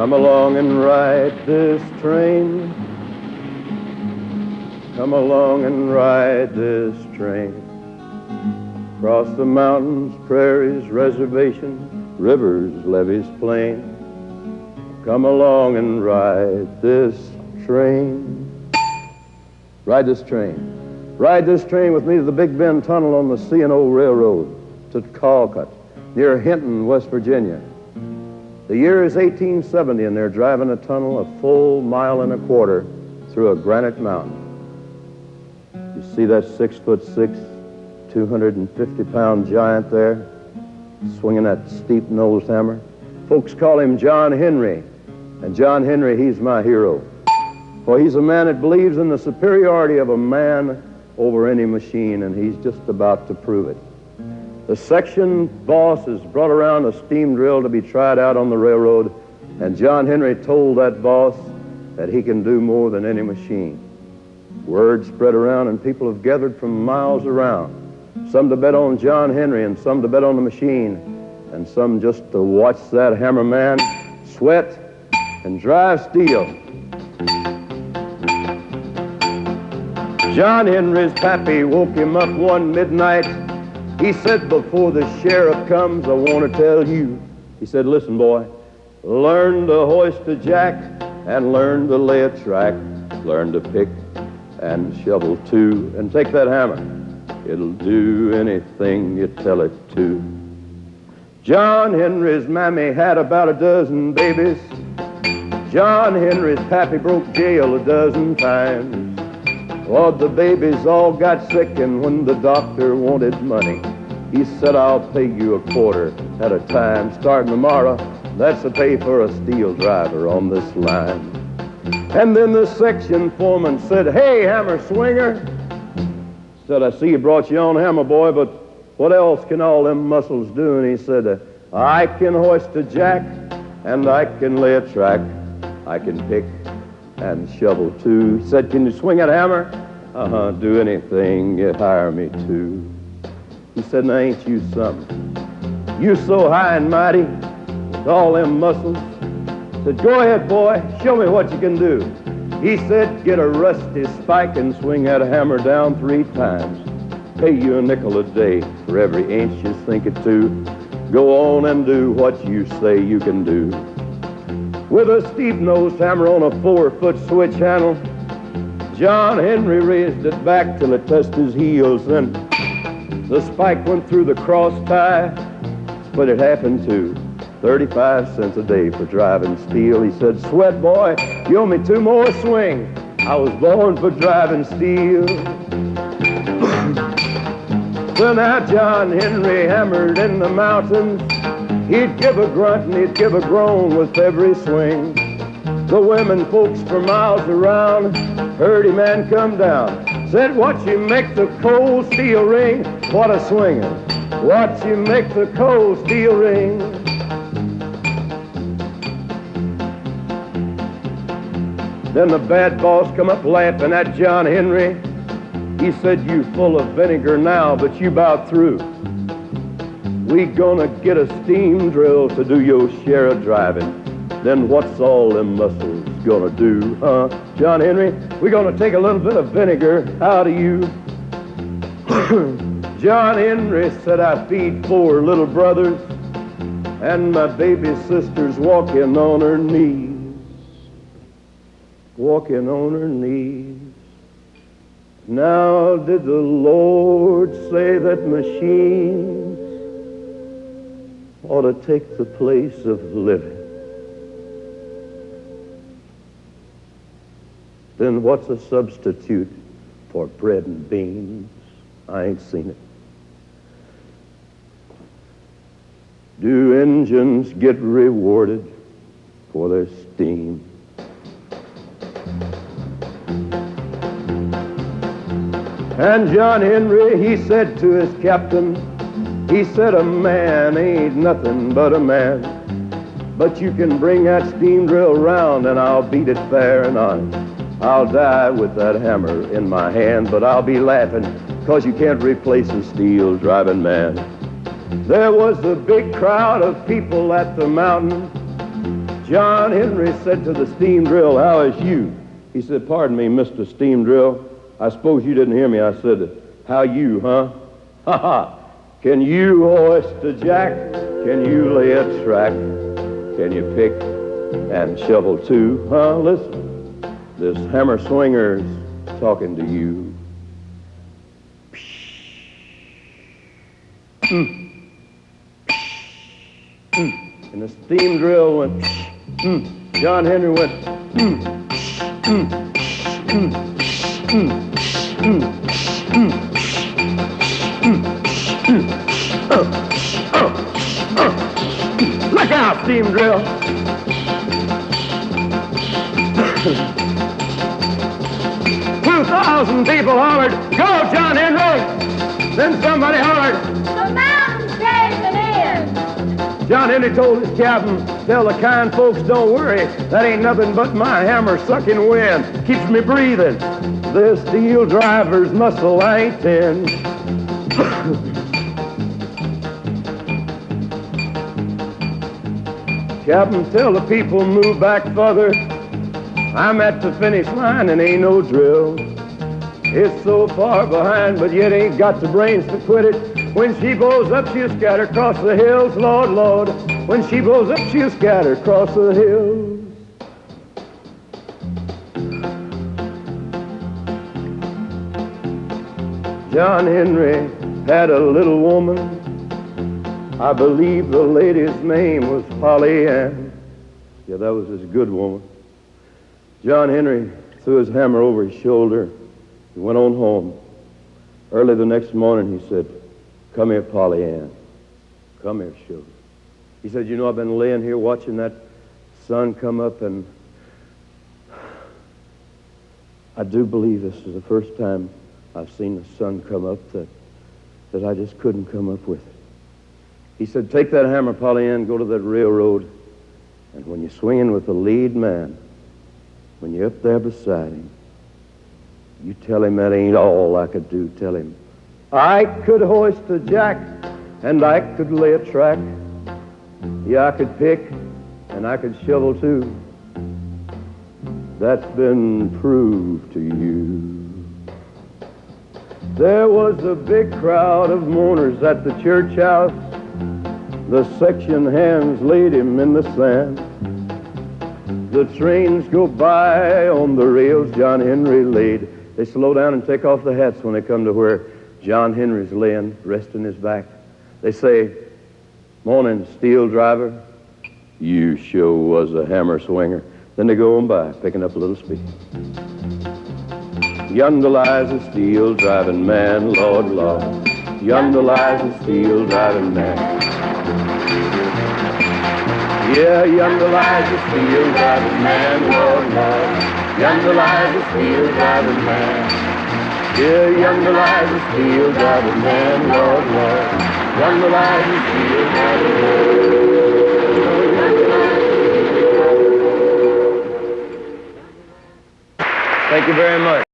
Come along and ride this train. Come along and ride this train. Across the mountains, prairies, reservations, rivers, levees, plain. Come along and ride this train. Ride this train. Ride this train with me to the Big Bend Tunnel on the C&O Railroad to Calcutt, near Hinton, West Virginia. The year is 1870, and they're driving a tunnel a full mile and a quarter through a granite mountain. You see that 6'6", 250-pound giant there, swinging that steep-nosed hammer? Folks call him John Henry, and John Henry, he's my hero. For he's a man that believes in the superiority of a man over any machine, and he's just about to prove it. The section boss has brought around a steam drill to be tried out on the railroad, and John Henry told that boss that he can do more than any machine. Word spread around, and people have gathered from miles around, some to bet on John Henry and some to bet on the machine, and some just to watch that hammer man sweat and drive steel. John Henry's pappy woke him up one midnight. He said, before the sheriff comes, I want to tell you. He said, listen, boy, learn to hoist a jack and learn to lay a track. Learn to pick and shovel too, and take that hammer. It'll do anything you tell it to. John Henry's mammy had about a dozen babies. John Henry's pappy broke jail a dozen times. Well, the babies all got sick, and when the doctor wanted money, he said, I'll pay you a quarter at a time. Starting tomorrow, that's the pay for a steel driver on this line. And then the section foreman said, hey, hammer swinger. Said, I see you brought your own hammer, boy, but what else can all them muscles do? And he said, I can hoist a jack, and I can lay a track. I can pick and shovel too. He said, can you swing that hammer? Do anything you hire me to. He said, now ain't you something? You so high and mighty with all them muscles. He said, go ahead, boy, show me what you can do. He said, get a rusty spike and swing that hammer down 3 times. Pay you a nickel a day for every inch you sink it to. Go on and do what you say you can do. With a steep-nosed hammer on a 4-foot switch handle, John Henry raised it back till it touched his heels. Then the spike went through the cross tie, but it happened to 35 cents a day for driving steel. He said, sweat, boy, you owe me 2 more swings. I was born for driving steel. Well, now John Henry hammered in the mountains. He'd give a grunt and he'd give a groan with every swing. The women folks for miles around heard him and come down. Said, watch him make the cold steel ring. What a swinger. Watch him make the cold steel ring. Then the bad boss come up laughing at John Henry. He said, you full of vinegar now, but you about through. We gonna get a steam drill to do your share of driving. Then what's all them muscles gonna do, huh? John Henry, we gonna take a little bit of vinegar out of you. John Henry said, I feed 4 little brothers, and my baby sister's walking on her knees. Walking on her knees. Now did the Lord say that machines ought to take the place of living? Then what's a substitute for bread and beans? I ain't seen it. Do engines get rewarded for their steam? And John Henry, he said to his captain, he said, a man ain't nothing but a man. But you can bring that steam drill round and I'll beat it fair and honest. I'll die with that hammer in my hand, but I'll be laughing, 'cause you can't replace a steel driving man. There was a big crowd of people at the mountain. John Henry said to the steam drill, "How is you?" He said, "Pardon me, Mr. Steam Drill. I suppose you didn't hear me. I said, how you, huh? Ha ha. Can you hoist a jack? Can you lay a track? Can you pick and shovel too? Huh? Listen, this hammer swinger's talking to you." And the steam drill went, John Henry went, Look out, steam drill. 2,000 people hollered, "Go, John Henry!" Then somebody hollered, "The mountain's caving in." John Henry told his captain, "Tell the kind folks don't worry. That ain't nothing but my hammer sucking wind. Keeps me breathing. This steel driver's muscle ain't thin." Captain, tell the people move back further. I'm at the finish line and ain't no drill. It's so far behind, but yet ain't got the brains to quit it. When she blows up, she'll scatter across the hills, Lord, Lord. When she blows up, she'll scatter across the hills. John Henry had a little woman. I believe the lady's name was Polly Ann. Yeah, that was his good woman. John Henry threw his hammer over his shoulder. He went on home. Early the next morning, he said, "Come here, Polly Ann. Come here, sugar." He said, "You know, I've been laying here watching that sun come up, and I do believe this is the first time I've seen the sun come up that I just couldn't come up with it." He said, "Take that hammer, Polly Ann, go to that railroad, and when you're swinging with the lead man, when you're up there beside him, you tell him that ain't all I could do. Tell him, I could hoist a jack, and I could lay a track. Yeah, I could pick, and I could shovel too. That's been proved to you." There was a big crowd of mourners at the church house. The section hands laid him in the sand. The trains go by on the rails John Henry laid. They slow down and take off the hats when they come to where John Henry's laying, resting his back. They say, "Morning, steel driver. You sure was a hammer swinger." Then they go on by, picking up a little speed. Yonder lies a steel driving man, Lord, Lord. Yonder lies a steel driving man. Yeah, yonder lies a steel driving man, Lord, Lord. Yonder lies a steel driving man. Yeah, yonder lies a steel driving man, Lord, Lord. Yonder lies a steel driving man. Thank you very much.